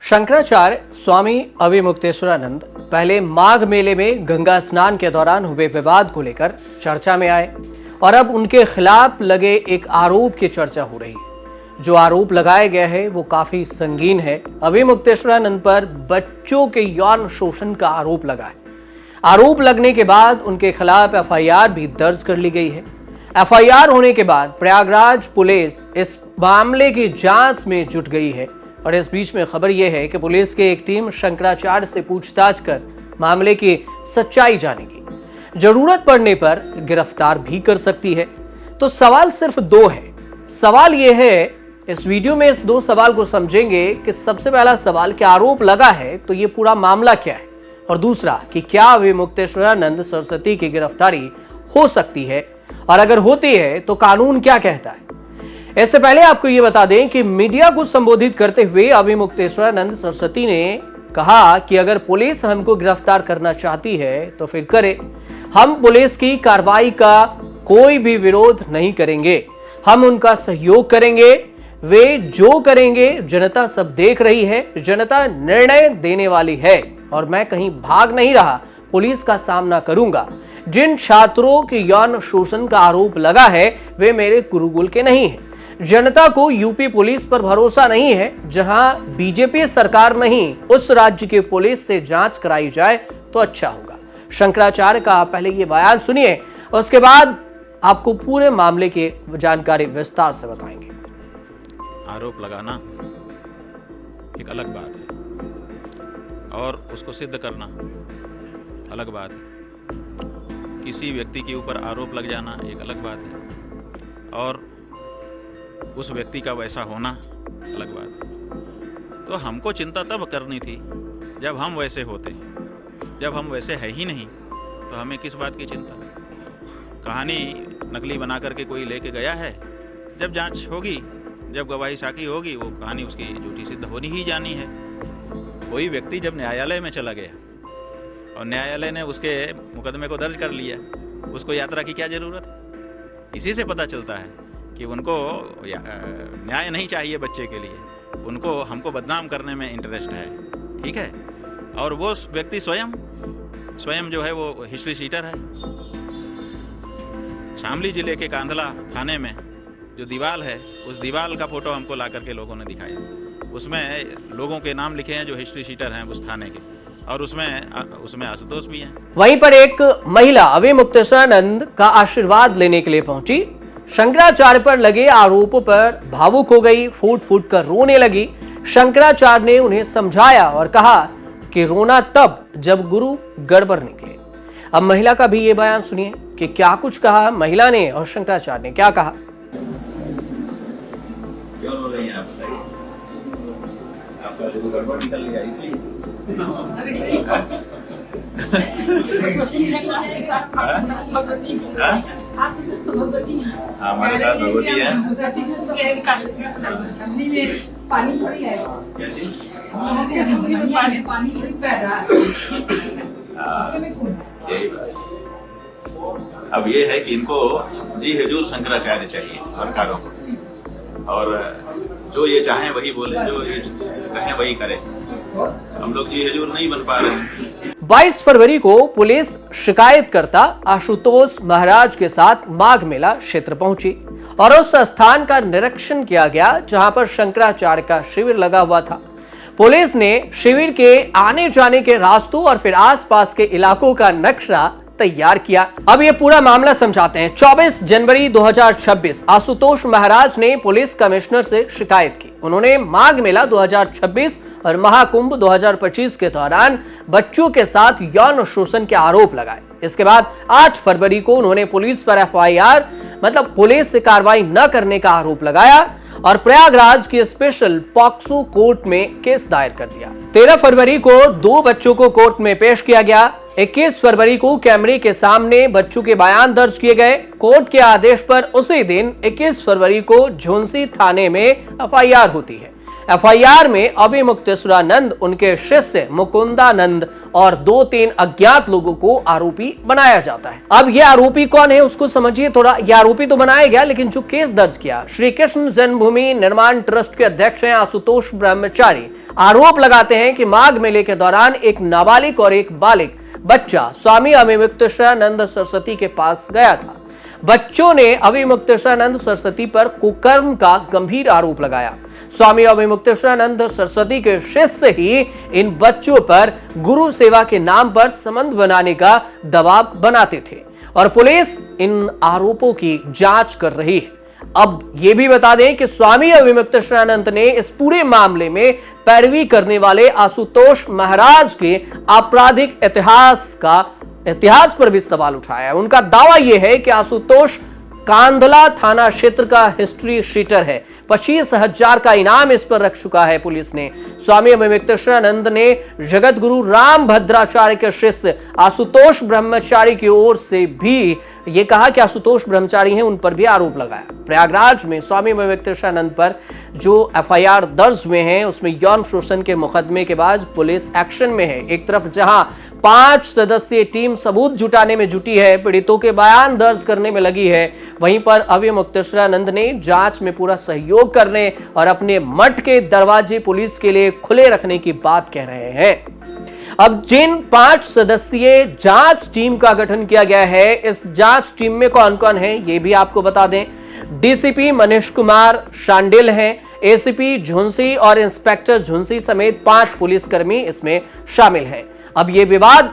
शंकराचार्य स्वामी अविमुक्तेश्वरानंद पहले माघ मेले में गंगा स्नान के दौरान हुए विवाद को लेकर चर्चा में आए और अब उनके खिलाफ लगे एक आरोप की चर्चा हो रही है। जो आरोप लगाया गया है वो काफी संगीन है। अविमुक्तेश्वरानंद पर बच्चों के यौन शोषण का आरोप लगा है। आरोप लगने के बाद उनके खिलाफ एफआईआर भी दर्ज कर ली गई है। एफआईआर होने के बाद प्रयागराज पुलिस इस मामले की जांच में जुट गई है और इस बीच में खबर यह है कि पुलिस की एक टीम शंकराचार्य से पूछताछ कर मामले की सच्चाई जानेगी। जरूरत पड़ने पर गिरफ्तार भी कर सकती है। तो सवाल सिर्फ दो है। सवाल यह है, इस वीडियो में इस दो सवाल को समझेंगे कि सबसे पहला सवाल कि आरोप लगा है तो ये पूरा मामला क्या है, और दूसरा कि क्या अविमुक्तेश्वरानंद सरस्वती की गिरफ्तारी हो सकती है, और अगर होती है तो कानून क्या कहता है। इससे पहले आपको यह बता दें कि मीडिया को संबोधित करते हुए अविमुक्तेश्वरानंद सरस्वती ने कहा कि अगर पुलिस हमको गिरफ्तार करना चाहती है तो फिर करे। हम पुलिस की कार्रवाई का कोई भी विरोध नहीं करेंगे, हम उनका सहयोग करेंगे। वे जो करेंगे जनता सब देख रही है, जनता निर्णय देने वाली है और मैं कहीं भाग नहीं रहा, पुलिस का सामना करूंगा। जिन छात्रों के यौन शोषण का आरोप लगा है वे मेरे गुरुकुल के नहीं हैं। जनता को यूपी पुलिस पर भरोसा नहीं है। जहां बीजेपी सरकार नहीं, उस राज्य के पुलिस से जांच कराई जाए तो अच्छा होगा। शंकराचार्य का पहले ये बयान सुनिए, उसके बाद आपको पूरे मामले की जानकारी विस्तार से बताएंगे। आरोप लगाना एक अलग बात है और उसको सिद्ध करना अलग बात है। किसी व्यक्ति के ऊपर आरोप लग जाना एक अलग बात है और उस व्यक्ति का वैसा होना अलग बात है। तो हमको चिंता तब करनी थी जब हम वैसे होते। जब हम वैसे है ही नहीं तो हमें किस बात की चिंता। कहानी नकली बना करके कोई लेके गया है, जब जांच होगी, जब गवाही साखी होगी, वो कहानी उसकी झूठी सिद्ध होनी ही जानी है। कोई व्यक्ति जब न्यायालय में चला गया और न्यायालय ने उसके मुकदमे को दर्ज कर लिया, उसको यात्रा की क्या जरूरत है। इसी से पता चलता है कि उनको न्याय नहीं चाहिए बच्चे के लिए, उनको हमको बदनाम करने में इंटरेस्ट है। ठीक है, और वो व्यक्ति स्वयं जो है वो हिस्ट्री शीटर है। शामली जिले के कांधला थाने में जो दीवार है, उस दीवार का फोटो हमको ला करके लोगों ने दिखाया। उसमें लोगों के नाम लिखे हैं जो हिस्ट्री शीटर हैं उस थाने के, और उसमें आशुतोष भी हैं। वहीं पर एक महिला अविमुक्तेश्वरानंद का आशीर्वाद लेने के लिए पहुंची। शंकराचार्य पर लगे आरोपों पर भावुक हो गई, फूट फूट कर रोने लगी। शंकराचार्य ने उन्हें समझाया और कहा कि रोना तब जब गुरु गड़बड़ निकले। अब महिला का भी ये बयान सुनिए कि क्या कुछ कहा महिला ने और शंकराचार्य ने क्या कहा। क्यों रो रही हैं आप, बताइए। आपका गुरु गड़बड़ निकल गया इसलिए। हमारे साथ भगवती है। पानी थोड़ी है, पानी थोड़ी बह रहा है। अब ये है कि इनको जी हुजूर शंकराचार्य चाहिए सरकारों को, और जो ये चाहें वही बोले, जो ये कहें वही करें। हम लोग जी हुजूर नहीं बन पा रहे। 22 फरवरी को पुलिस शिकायतकर्ता आशुतोष महाराज के साथ माघ मेला क्षेत्र पहुंची और उस स्थान का निरीक्षण किया गया जहां पर शंकराचार्य का शिविर लगा हुआ था। पुलिस ने शिविर के आने जाने के रास्तों और फिर आसपास के इलाकों का नक्शा तैयार किया। अब ये पूरा मामला समझाते हैं। 24 जनवरी 2026 आशुतोष महाराज ने पुलिस कमिश्नर से शिकायत की। उन्होंने माघ मेला 2026 और महाकुंभ 2025 के दौरान बच्चों के साथ यौन शोषण के आरोप लगाए। इसके बाद 8 फरवरी को उन्होंने पुलिस पर एफआईआर मतलब पुलिस से कार्रवाई न करने का आरोप लगाया और प्रयागराज की स्पेशल पॉक्सो कोर्ट में केस दायर कर दिया। 13 फरवरी को 2 बच्चों को कोर्ट में पेश किया गया। 21 फरवरी को कैमरे के सामने बच्चों के बयान दर्ज किए गए। कोर्ट के आदेश पर उसी दिन 21 फरवरी को झुंसी थाने में एफआईआर होती है। एफआईआर में अभिमुक्तेश्वरानंद, उनके शिष्य मुकुंदानंद और 2-3 अज्ञात लोगों को आरोपी बनाया जाता है। अब ये आरोपी कौन है उसको समझिए थोड़ा। ये आरोपी तो बनाया गया, लेकिन जो केस दर्ज किया, श्री कृष्ण जन्मभूमि निर्माण ट्रस्ट के अध्यक्ष हैं आशुतोष ब्रह्मचारी, आरोप लगाते हैं कि माघ मेले के दौरान एक नाबालिग और एक बालिग बच्चा स्वामी अभिमुक्तेश्वरानंद सरस्वती के पास गया था। बच्चों ने अभिमुक्तेश्वरानंद सरस्वती पर कुकर्म का गंभीर आरोप लगाया। स्वामी अभिमुक्तेश्वरानंद सरस्वती के शिष्य ही इन बच्चों पर गुरु सेवा के नाम पर संबंध बनाने का दबाव बनाते थे और पुलिस इन आरोपों की जांच कर रही है। अब यह भी बता दें कि स्वामी अभिमुक्तेश्वरानंद ने इस पूरे मामले में पैरवी करने वाले आशुतोष महाराज के आपराधिक इतिहास पर भी सवाल उठाया। उनका दावा यह है कि आशुतोष कांधला थाना क्षेत्र का हिस्ट्री शीटर है। 25,000 का इनाम इस पर रख चुका है पुलिस ने। स्वामी अभिमुक्तेश्वरानंद ने जगत गुरु राम भद्राचार्य के शिष्य आशुतोष ब्रह्मचारी की ओर से भी यह कहा कि आशुतोष ब्रह्मचारी हैं, उन पर भी आरोप लगाया। प्रयागराज में स्वामी अभिमुक्तेश्वरानंद पर जो एफआईआर दर्ज हुए हैं उसमें यौन शोषण के मुकदमे के बाद पुलिस एक्शन में है। एक तरफ जहां 5 सदस्यीय टीम सबूत जुटाने में जुटी है, पीड़ितों के बयान दर्ज करने में लगी है, वहीं पर अभिमुक्तेश्वरानंद ने जांच में पूरा सहयोग करने और अपने मठ के दरवाजे पुलिस के लिए खुले रखने की बात कह रहे हैं। अब जिन 5 सदस्यीय जांच टीम का गठन किया गया है, इस जांच टीम में कौन कौन है ये भी आपको बता दें। डीसीपी मनीष कुमार शांडिल हैं, एसीपी झुंसी और इंस्पेक्टर झुंसी समेत 5 पुलिसकर्मी इसमें शामिल हैं। अब यह विवाद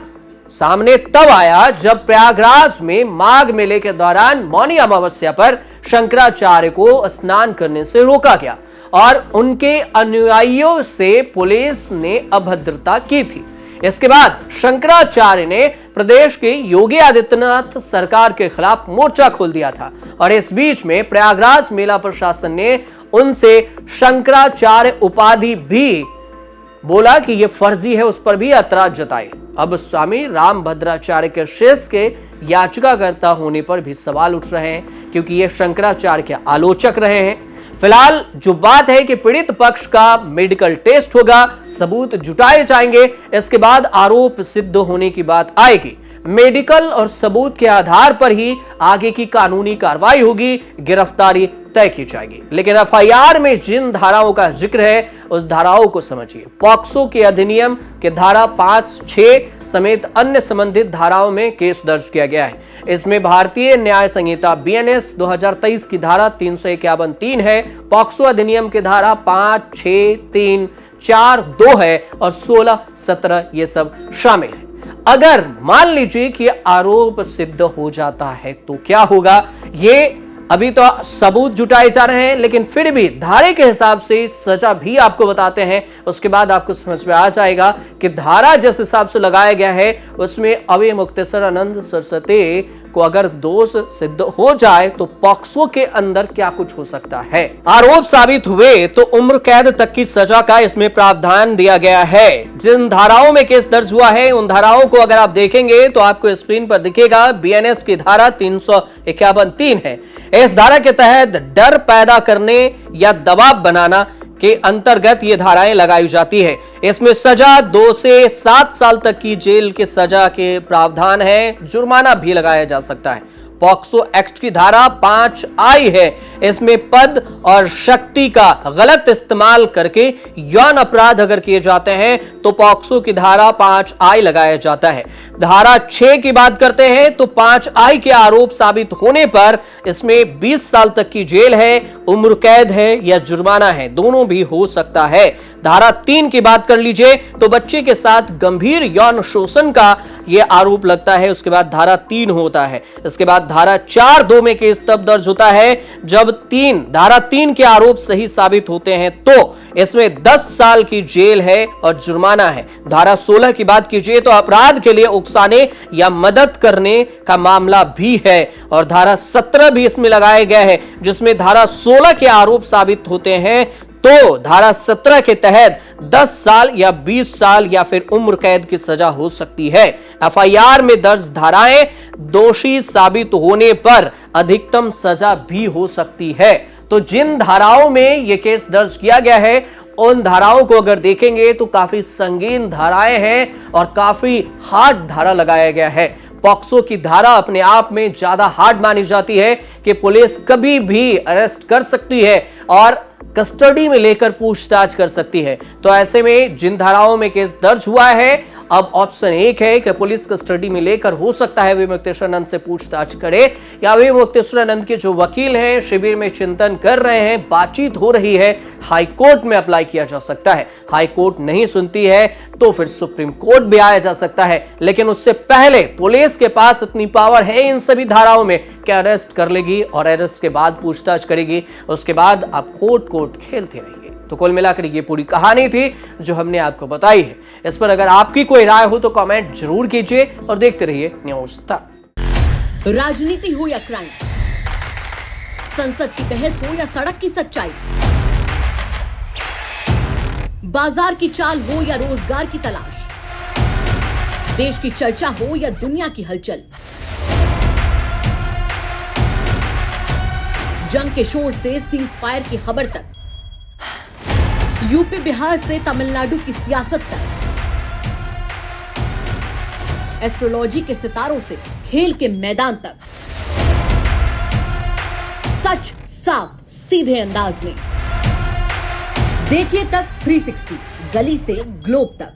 सामने तब आया जब प्रयागराज में माघ मेले के दौरान मौनी अमावस्या पर शंकराचार्य को स्नान करने से रोका गया और उनके अनुयायियों से पुलिस ने अभद्रता की थी। इसके बाद शंकराचार्य ने प्रदेश के योगी आदित्यनाथ सरकार के खिलाफ मोर्चा खोल दिया था और इस बीच में प्रयागराज मेला प्रशासन ने उनसे शंकराचार्य उपाधि भी बोला कि यह फर्जी है, उस पर भी ऐतराज जताए। अब स्वामी राम भद्राचार्य के शिष्य के याचिकाकर्ता होने पर भी सवाल उठ रहे हैं क्योंकि ये शंकराचार्य के आलोचक रहे हैं। फिलहाल जो बात है कि पीड़ित पक्ष का मेडिकल टेस्ट होगा, सबूत जुटाए जाएंगे, इसके बाद आरोप सिद्ध होने की बात आएगी। मेडिकल और सबूत के आधार पर ही आगे की कानूनी कार्रवाई होगी, गिरफ्तारी तय की जाएगी। लेकिन एफआईआर में जिन धाराओं का जिक्र है उस धाराओं को समझिए। पॉक्सो के अधिनियम के धारा 5, 6 समेत अन्य संबंधित धाराओं में केस दर्ज किया गया है। इसमें भारतीय न्याय संहिता बीएनएस 2023 की धारा 351(3) है, पॉक्सो अधिनियम के धारा 5, 6, 3, 4, 2 है और 16, 17 ये सब शामिल है। अगर मान लीजिए कि आरोप सिद्ध हो जाता है तो क्या होगा, ये अभी तो सबूत जुटाए जा रहे हैं, लेकिन फिर भी धारे के हिसाब से सजा भी आपको बताते हैं। उसके बाद आपको समझ में आ जाएगा कि धारा जिस हिसाब से लगाया गया है उसमें अभिमुक्तेश्वरानंद सरस्वती को अगर दोष सिद्ध हो जाए तो पॉक्सो के अंदर क्या कुछ हो सकता है। आरोप साबित हुए तो उम्र कैद तक की सजा का इसमें प्रावधान दिया गया है। जिन धाराओं में केस दर्ज हुआ है उन धाराओं को अगर आप देखेंगे तो आपको स्क्रीन पर दिखेगा। बीएनएस की धारा 351(3) है। इस धारा के तहत डर पैदा करने या दबाव बनाना के अंतर्गत ये धाराएं लगाई जाती है। इसमें सजा 2 से 7 साल तक की जेल की सजा के प्रावधान है, जुर्माना भी लगाया जा सकता है। पॉक्सो एक्ट की धारा 5(I) है। इसमें पद और शक्ति का गलत इस्तेमाल करके यौन अपराध अगर किए जाते हैं तो पॉक्सो की धारा 5(I) लगाया जाता है। धारा 6 की बात करते हैं तो 5(I) के आरोप साबित होने पर इसमें 20 साल तक की जेल है, उम्र कैद है या जुर्माना है, दोनों भी हो सकता है। धारा 3 की बात कर लीजिए तो बच्चे के साथ गंभीर यौन शोषण का यह आरोप लगता है, उसके बाद धारा 3 होता है। इसके बाद धारा 4(2) में केस तब दर्ज होता है जब धारा 3 के आरोप सही साबित होते हैं तो इसमें 10 साल की जेल है और जुर्माना है। धारा 16 की बात कीजिए तो अपराध के लिए उकसाने या मदद करने का मामला भी है और धारा 17 भी इसमें लगाया गया है जिसमें धारा 16 के आरोप साबित होते हैं तो धारा 17 के तहत 10 साल या 20 साल या फिर उम्र कैद की सजा हो सकती है। एफआईआर में दर्ज धाराएं दोषी साबित होने पर अधिकतम सजा भी हो सकती है। तो जिन धाराओं में यह केस दर्ज किया गया है उन धाराओं को अगर देखेंगे तो काफी संगीन धाराएं हैं और काफी हार्ड धारा लगाया गया है। पॉक्सो की धारा अपने आप में ज्यादा हार्ड मानी जाती है कि पुलिस कभी भी अरेस्ट कर सकती है और कस्टडी में लेकर पूछताछ कर सकती है। तो ऐसे में जिन धाराओं में केस दर्ज हुआ है, अब ऑप्शन एक है कि पुलिस कस्टडी में लेकर हो सकता है अभी मुक्तेश्वरानंद से पूछताछ करे, या अभी मुक्तेश्वरानंद के जो वकील हैं शिविर में चिंतन कर रहे हैं, बातचीत हो रही है, हाई कोर्ट में अप्लाई किया जा सकता है। हाई कोर्ट नहीं सुनती है तो फिर सुप्रीम कोर्ट भी आया जा सकता है, लेकिन उससे पहले पुलिस के पास इतनी पावर है इन सभी धाराओं में कि अरेस्ट कर लेगी और अरेस्ट के बाद पूछताछ करेगी। उसके बाद आप कोर्ट खेलते रहिए। तो कुल मिलाकर ये पूरी कहानी थी जो हमने आपको बताई है। इस पर अगर आपकी कोई राय हो तो कमेंट जरूर कीजिए और देखते रहिए न्यूज़ तक। राजनीति हो या क्राइम, संसद की बहस हो या सड़क की सच्चाई, बाजार की चाल हो या रोजगार की तलाश, देश की चर्चा हो या दुनिया की हलचल, जंग के शोर से सीज फायर की खबर तक, यूपी बिहार से तमिलनाडु की सियासत तक, एस्ट्रोलॉजी के सितारों से खेल के मैदान तक, सच साफ सीधे अंदाज में देखिए तक 360, गली से ग्लोब तक।